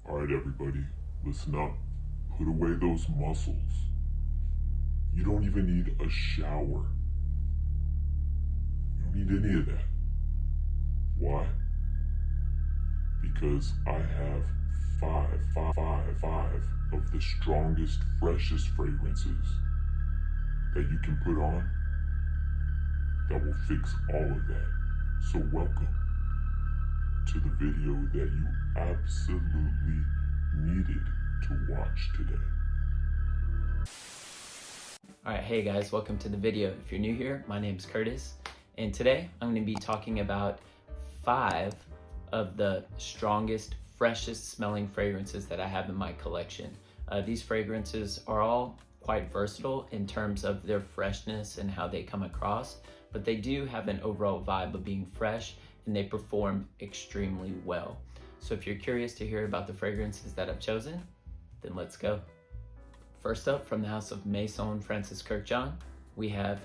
Alright, everybody, listen up. Put away those muscles. You don't even need a shower. You don't need any of that. Why? Because I have five of the strongest, freshest fragrances that you can put on that will fix all of that. So welcome to the video that you absolutely needed to watch today. Alright, hey guys, welcome to the video. If you're new here, my name is Curtis, and today I'm going to be talking about 5 of the strongest, freshest smelling fragrances that I have in my collection. These fragrances are all quite versatile in terms of their freshness and how they come across, but they do have an overall vibe of being fresh and they perform extremely well. So if you're curious to hear about the fragrances that I've chosen, then let's go. First up, from the house of Maison Francis Kurkdjian, we have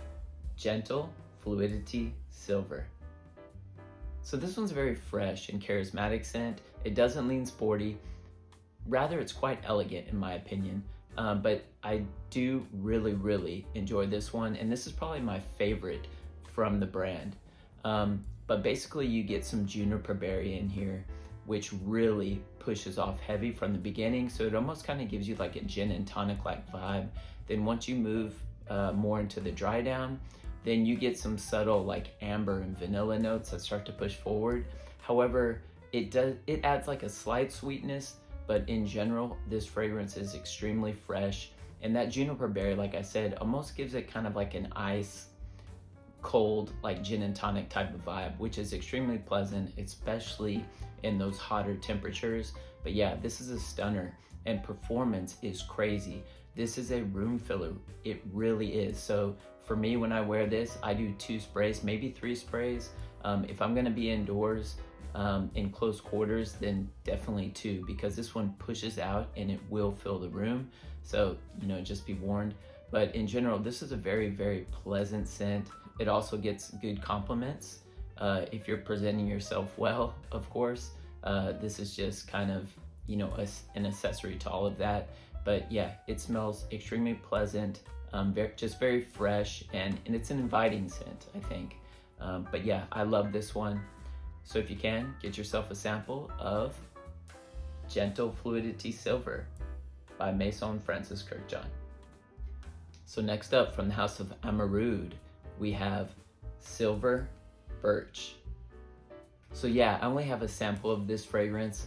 Gentle Fluidity Silver. So this one's very fresh and charismatic scent. It doesn't lean sporty. Rather, it's quite elegant in my opinion. But I do really enjoy this one, and this is probably my favorite from the brand. But basically you get some juniper berry in here, which really pushes off heavy from the beginning. So it almost kind of gives you like a gin and tonic like vibe. Then once you move more into the dry down, then you get some subtle like amber and vanilla notes that start to push forward. However, it adds like a slight sweetness, but in general, this fragrance is extremely fresh. And that juniper berry, like I said, almost gives it kind of like an ice cold, like gin and tonic type of vibe, which is extremely pleasant, especially in those hotter temperatures. But yeah, this is a stunner, and performance is crazy. This is a room filler. It really is. So for me, when I wear this, I do 2 sprays, maybe 3 sprays. If I'm gonna be indoors in close quarters, then definitely 2, because this one pushes out and it will fill the room. So, just be warned. But in general, this is a very pleasant scent. It also gets good compliments. If you're presenting yourself well, of course. This is just kind of, an accessory to all of that. But yeah, it smells extremely pleasant, just very fresh, and it's an inviting scent, I think. But yeah, I love this one. So if you can, get yourself a sample of Gentle Fluidity Silver by Maison Francis Kurkdjian. So next up, from the house of Amouroud, we have Silver Birch. So yeah, I only have a sample of this fragrance.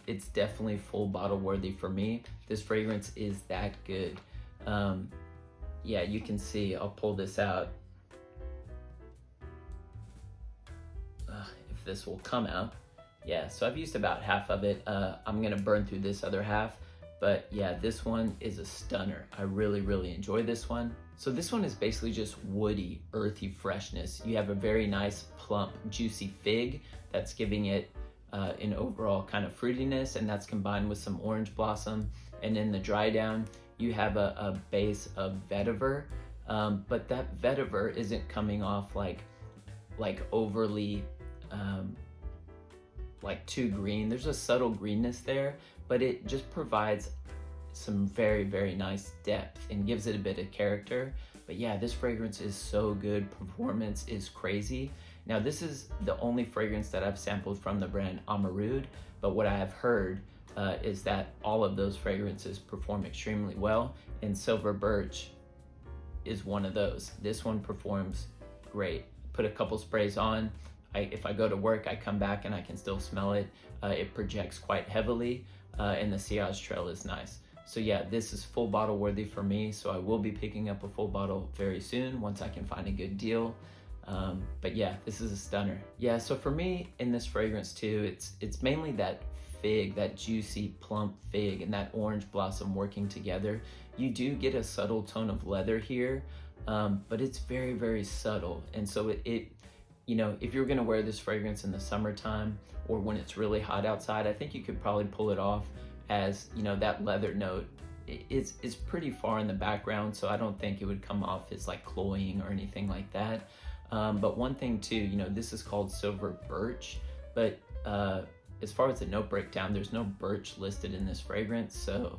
It's definitely full bottle worthy for me. This fragrance is that good. Yeah, you can see, I'll pull this out. If this will come out. Yeah, so I've used about half of it. I'm gonna burn through this other half. But yeah, this one is a stunner. I really enjoy this one. So this one is basically just woody, earthy freshness. You have a very nice, plump, juicy fig that's giving it an overall kind of fruitiness, and that's combined with some orange blossom. And in the dry down, you have a base of vetiver, but that vetiver isn't coming off like overly like too green. There's a subtle greenness there, but it just provides some very nice depth and gives it a bit of character. But yeah, this fragrance is so good. Performance is crazy. Now this is the only fragrance that I've sampled from the brand Amouroud, but what I have heard is that all of those fragrances perform extremely well, and Silver Birch is one of those. This one performs great. Put a couple sprays on. If I go to work, I come back and I can still smell it. It projects quite heavily, and the sillage trail is nice. So yeah, this is full bottle worthy for me, so I will be picking up a full bottle very soon once I can find a good deal. But yeah, this is a stunner. Yeah, so for me in this fragrance too, it's mainly that fig, that juicy plump fig, and that orange blossom working together. You do get a subtle tone of leather here, but it's very subtle. And so it if you're gonna wear this fragrance in the summertime or when it's really hot outside, I think you could probably pull it off as, that leather note is pretty far in the background, so I don't think it would come off as like cloying or anything like that. But one thing too, this is called Silver Birch, but as far as the note breakdown, there's no birch listed in this fragrance, so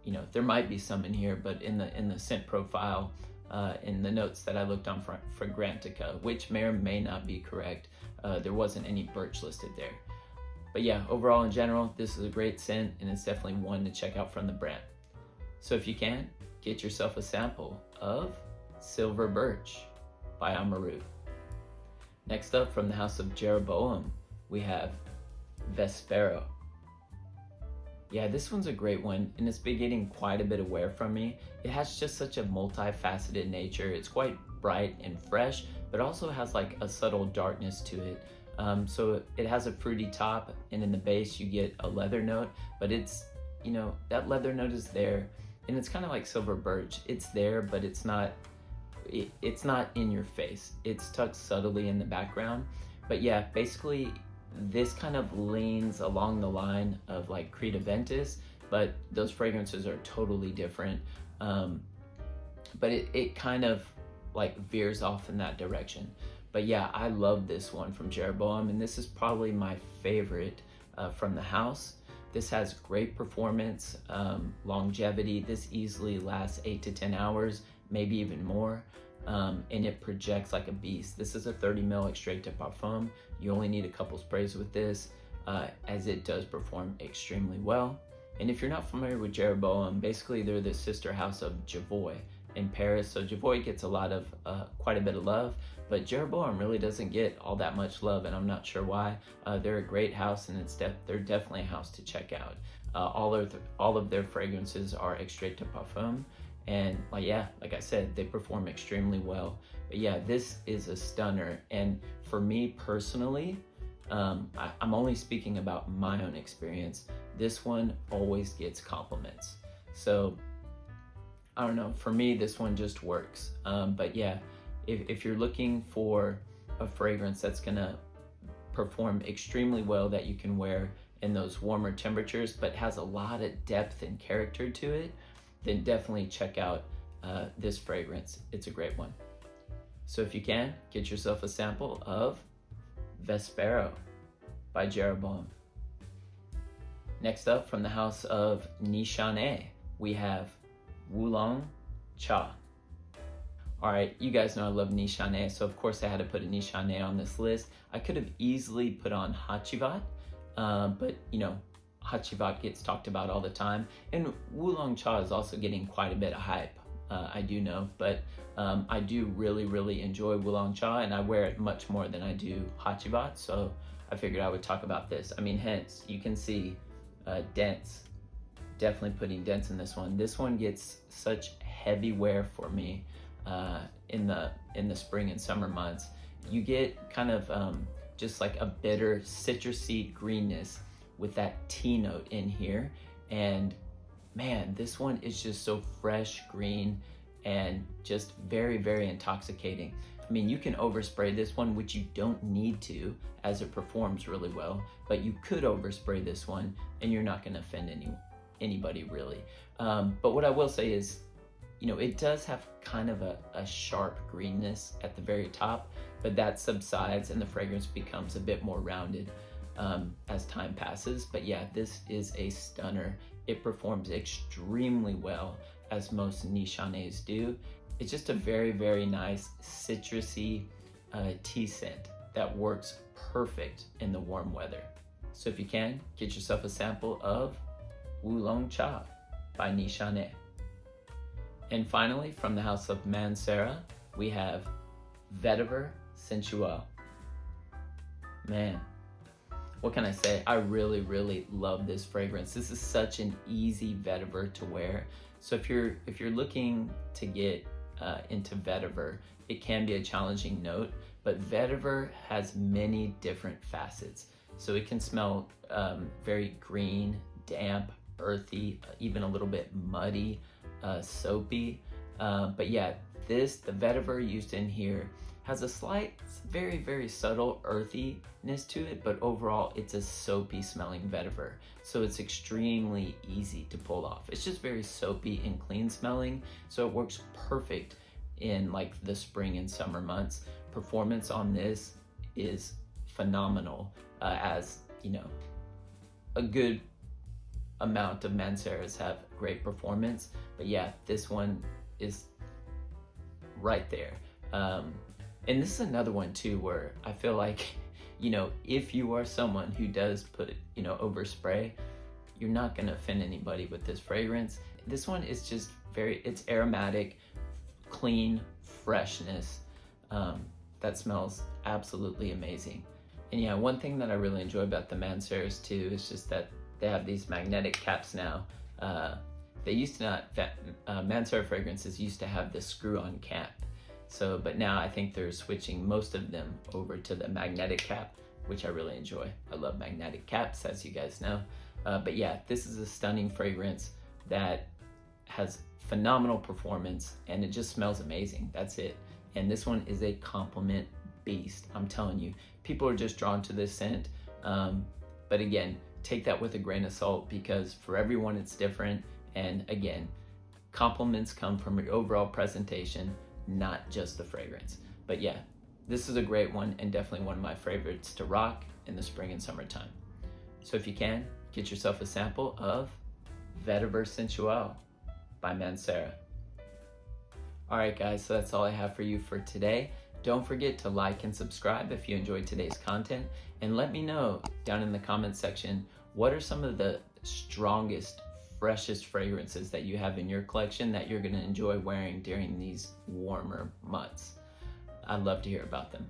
you know, there might be some in here, but in the scent profile, in the notes that I looked on Fragrantica, which may or may not be correct, there wasn't any birch listed there. But yeah, overall in general, this is a great scent, and it's definitely one to check out from the brand. So if you can, get yourself a sample of Silver Birch by Amarude. Next up, from the house of Jeroboam, we have Vespero. Yeah, this one's a great one, and it's been getting quite a bit of wear from me. It has just such a multifaceted nature. It's quite bright and fresh, but also has like a subtle darkness to it. So it has a fruity top, and in the base you get a leather note, but it's, you know, that leather note is there, and it's kind of like Silver Birch. It's there, but it's not in your face. It's tucked subtly in the background. But yeah, basically this kind of leans along the line of like Creta Ventus, but those fragrances are totally different. But it kind of like veers off in that direction. But yeah, I love this one from Jeroboam, and this is probably my favorite from the house. This has great performance, longevity. This easily lasts 8 to 10 hours, maybe even more. And it projects like a beast. This is a 30 ml extrait de parfum. You only need a couple sprays with this, as it does perform extremely well. And if you're not familiar with Jeroboam, basically they're the sister house of Javoy in Paris. So Javoy gets a lot of, quite a bit of love, but Jeroboam really doesn't get all that much love, and I'm not sure why. They're a great house, and they're definitely a house to check out. All of their fragrances are extrait de parfum. And like I said, they perform extremely well. But yeah, this is a stunner. And for me personally, I'm only speaking about my own experience. This one always gets compliments. So I don't know, for me, this one just works. But yeah, if you're looking for a fragrance that's gonna perform extremely well, that you can wear in those warmer temperatures, but has a lot of depth and character to it, then definitely check out this fragrance. It's a great one. So if you can, get yourself a sample of Vespero by Jeroboam. Next up, from the house of Nishane, we have Wulong Cha. All right, you guys know I love Nishane, so of course I had to put a Nishane on this list. I could have easily put on Hachivat, but you know, Hachivat gets talked about all the time, and Wulong Cha is also getting quite a bit of hype, I do know, but I do really enjoy Wulong Cha, and I wear it much more than I do Hachivat, so I figured I would talk about this. I mean, hence, you can see dents, definitely putting dents in this one. This one gets such heavy wear for me in the spring and summer months. You get kind of just like a bitter citrusy greenness with that tea note in here, and man, this one is just so fresh green and just very intoxicating. I mean, you can overspray this one, which you don't need to, as it performs really well, but you could overspray this one and you're not going to offend anybody really. But what I will say is, you know, it does have kind of a sharp greenness at the very top, but that subsides and the fragrance becomes a bit more rounded as time passes. But yeah, this is a stunner. It performs extremely well, as most Nishanes do. It's just a very nice citrusy tea scent that works perfect in the warm weather. So if you can, get yourself a sample of Wulong Cha by Nishane. And finally, from the house of Mancera, we have Vetiver Sensuel. Man, what can I say? I really love this fragrance. This is such an easy vetiver to wear. So if you're looking to get into vetiver, it can be a challenging note, but vetiver has many different facets. So it can smell very green, damp, earthy, even a little bit muddy, soapy. But yeah, the vetiver used in here has a slight, very subtle earthiness to it, but overall it's a soapy smelling vetiver. So it's extremely easy to pull off. It's just very soapy and clean smelling. So it works perfect in like the spring and summer months. Performance on this is phenomenal. as a good amount of Manceras have great performance, but yeah, this one is right there. And this is another one too where I feel like if you are someone who does put overspray, you're not going to offend anybody with this fragrance. This one is just it's aromatic, clean freshness that smells absolutely amazing. And yeah, one thing that I really enjoy about the Manceras too is just that they have these magnetic caps now. They used to not, Mancera fragrances used to have this screw-on cap. But now I think they're switching most of them over to the magnetic cap, which I really enjoy. I love magnetic caps, as you guys know. But yeah, this is a stunning fragrance that has phenomenal performance, and it just smells amazing. That's it. And this one is a compliment beast. I'm telling you, people are just drawn to this scent. But again, take that with a grain of salt, because for everyone it's different. And again, compliments come from your overall presentation, not just the fragrance. But yeah, this is a great one, and definitely one of my favorites to rock in the spring and summertime. So if you can, get yourself a sample of Vetiver Sensuel by Mancera. All right guys, so that's all I have for you for today. Don't forget to like and subscribe if you enjoyed today's content, and let me know down in the comments section, what are some of the strongest, freshest fragrances that you have in your collection that you're gonna enjoy wearing during these warmer months. I'd love to hear about them.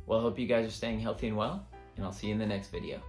Well, I hope you guys are staying healthy and well, and I'll see you in the next video.